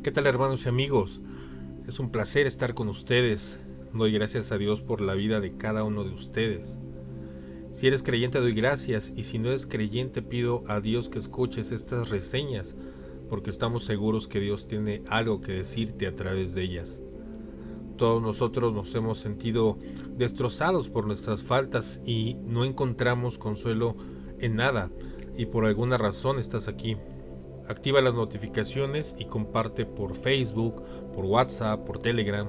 ¿Qué tal, hermanos y amigos? Es un placer estar con ustedes. Doy gracias a Dios por la vida de cada uno de ustedes. Si eres creyente, doy gracias, y si no eres creyente, pido a Dios que escuches estas reseñas, porque estamos seguros que Dios tiene algo que decirte a través de ellas. Todos nosotros nos hemos sentido destrozados por nuestras faltas y no encontramos consuelo en nada, y por alguna razón estás aquí. Activa las notificaciones y comparte por Facebook, por WhatsApp, por Telegram.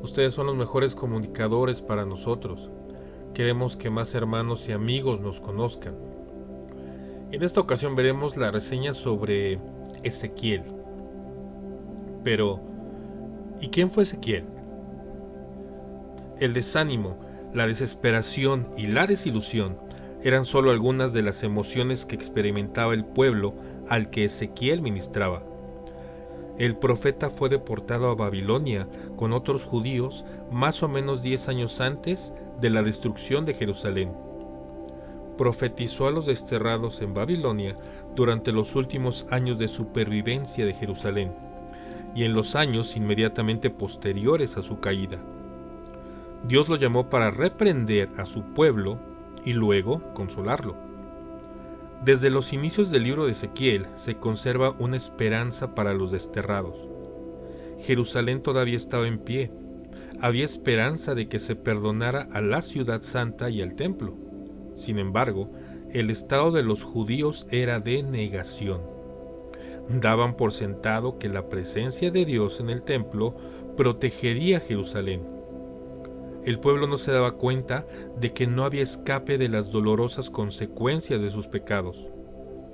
Ustedes son los mejores comunicadores para nosotros. Queremos que más hermanos y amigos nos conozcan. En esta ocasión veremos la reseña sobre Ezequiel. Pero, ¿y quién fue Ezequiel? El desánimo, la desesperación y la desilusión eran solo algunas de las emociones que experimentaba el pueblo al que Ezequiel ministraba. El profeta fue deportado a Babilonia con otros judíos más o menos 10 años antes de la destrucción de Jerusalén. Profetizó a los desterrados en Babilonia durante los últimos años de supervivencia de Jerusalén y en los años inmediatamente posteriores a su caída. Dios lo llamó para reprender a su pueblo y luego consolarlo. Desde los inicios del libro de Ezequiel se conserva una esperanza para los desterrados. Jerusalén todavía estaba en pie. Había esperanza de que se perdonara a la ciudad santa y al templo. Sin embargo, el estado de los judíos era de negación. Daban por sentado que la presencia de Dios en el templo protegería a Jerusalén. El pueblo no se daba cuenta de que no había escape de las dolorosas consecuencias de sus pecados.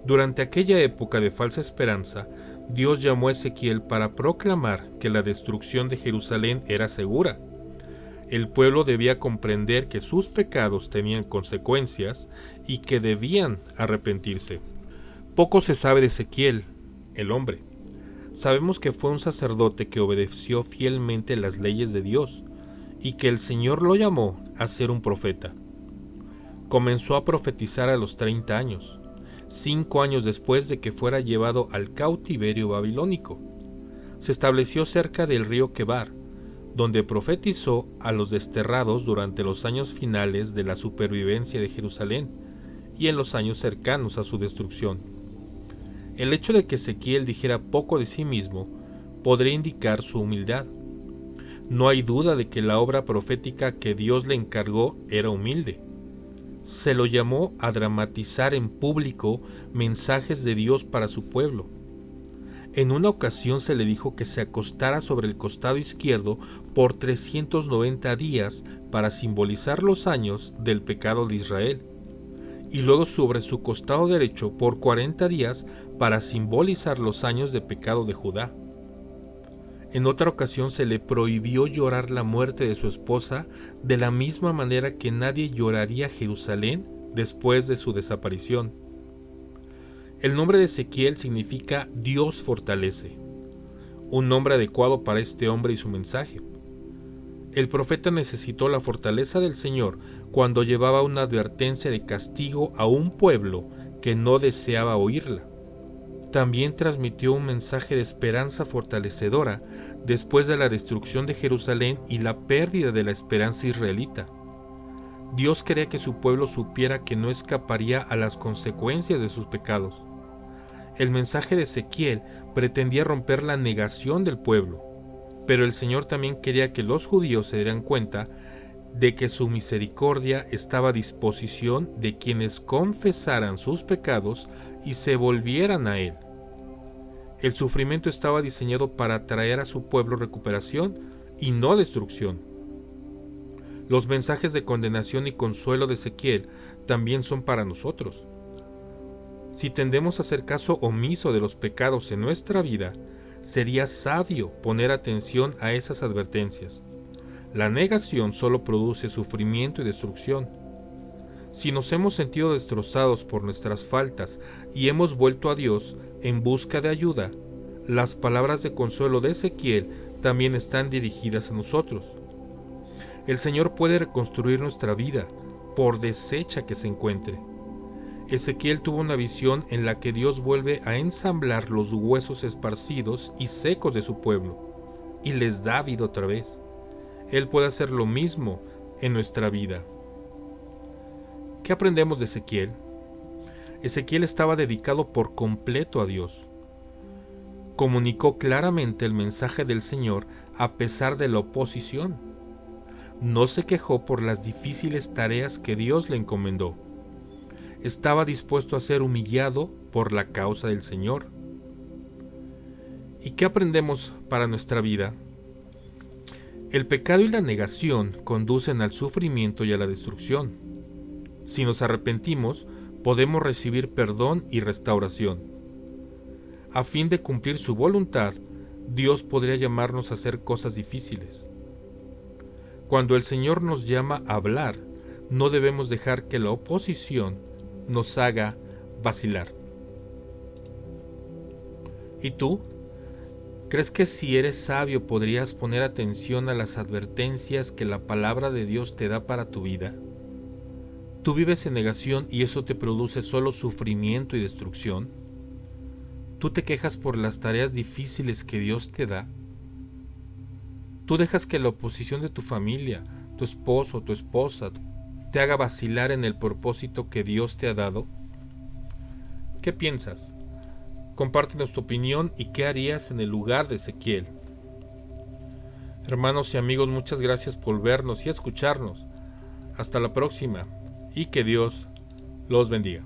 Durante aquella época de falsa esperanza, Dios llamó a Ezequiel para proclamar que la destrucción de Jerusalén era segura. El pueblo debía comprender que sus pecados tenían consecuencias y que debían arrepentirse. Poco se sabe de Ezequiel, el hombre. Sabemos que fue un sacerdote que obedeció fielmente las leyes de Dios, y que el Señor lo llamó a ser un profeta. Comenzó a profetizar a los 30 años, 5 años después de que fuera llevado al cautiverio babilónico. Se estableció cerca del río Quebar, donde profetizó a los desterrados durante los años finales de la supervivencia de Jerusalén y en los años cercanos a su destrucción. El hecho de que Ezequiel dijera poco de sí mismo podría indicar su humildad. No hay duda de que la obra profética que Dios le encargó era humilde. Se lo llamó a dramatizar en público mensajes de Dios para su pueblo. En una ocasión se le dijo que se acostara sobre el costado izquierdo por 390 días para simbolizar los años del pecado de Israel, y luego sobre su costado derecho por 40 días para simbolizar los años de pecado de Judá. En otra ocasión se le prohibió llorar la muerte de su esposa de la misma manera que nadie lloraría Jerusalén después de su desaparición. El nombre de Ezequiel significa Dios fortalece, un nombre adecuado para este hombre y su mensaje. El profeta necesitó la fortaleza del Señor cuando llevaba una advertencia de castigo a un pueblo que no deseaba oírla. También transmitió un mensaje de esperanza fortalecedora después de la destrucción de Jerusalén y la pérdida de la esperanza israelita. Dios quería que su pueblo supiera que no escaparía a las consecuencias de sus pecados. El mensaje de Ezequiel pretendía romper la negación del pueblo, pero el Señor también quería que los judíos se dieran cuenta de que su misericordia estaba a disposición de quienes confesaran sus pecados y se volvieran a Él. El sufrimiento estaba diseñado para traer a su pueblo recuperación y no destrucción. Los mensajes de condenación y consuelo de Ezequiel también son para nosotros. Si tendemos a hacer caso omiso de los pecados en nuestra vida, sería sabio poner atención a esas advertencias. La negación solo produce sufrimiento y destrucción. Si nos hemos sentido destrozados por nuestras faltas y hemos vuelto a Dios en busca de ayuda, las palabras de consuelo de Ezequiel también están dirigidas a nosotros. El Señor puede reconstruir nuestra vida, por deshecha que se encuentre. Ezequiel tuvo una visión en la que Dios vuelve a ensamblar los huesos esparcidos y secos de su pueblo y les da vida otra vez. Él puede hacer lo mismo en nuestra vida. ¿Qué aprendemos de Ezequiel? Ezequiel estaba dedicado por completo a Dios. Comunicó claramente el mensaje del Señor a pesar de la oposición. No se quejó por las difíciles tareas que Dios le encomendó. Estaba dispuesto a ser humillado por la causa del Señor. ¿Y qué aprendemos para nuestra vida? El pecado y la negación conducen al sufrimiento y a la destrucción. Si nos arrepentimos, podemos recibir perdón y restauración. A fin de cumplir su voluntad, Dios podría llamarnos a hacer cosas difíciles. Cuando el Señor nos llama a hablar, no debemos dejar que la oposición nos haga vacilar. ¿Y tú? ¿Crees que si eres sabio podrías poner atención a las advertencias que la palabra de Dios te da para tu vida? ¿Tú vives en negación y eso te produce solo sufrimiento y destrucción? ¿Tú te quejas por las tareas difíciles que Dios te da? ¿Tú dejas que la oposición de tu familia, tu esposo o tu esposa, te haga vacilar en el propósito que Dios te ha dado? ¿Qué piensas? Compártenos tu opinión y qué harías en el lugar de Ezequiel. Hermanos y amigos, muchas gracias por vernos y escucharnos. Hasta la próxima y que Dios los bendiga.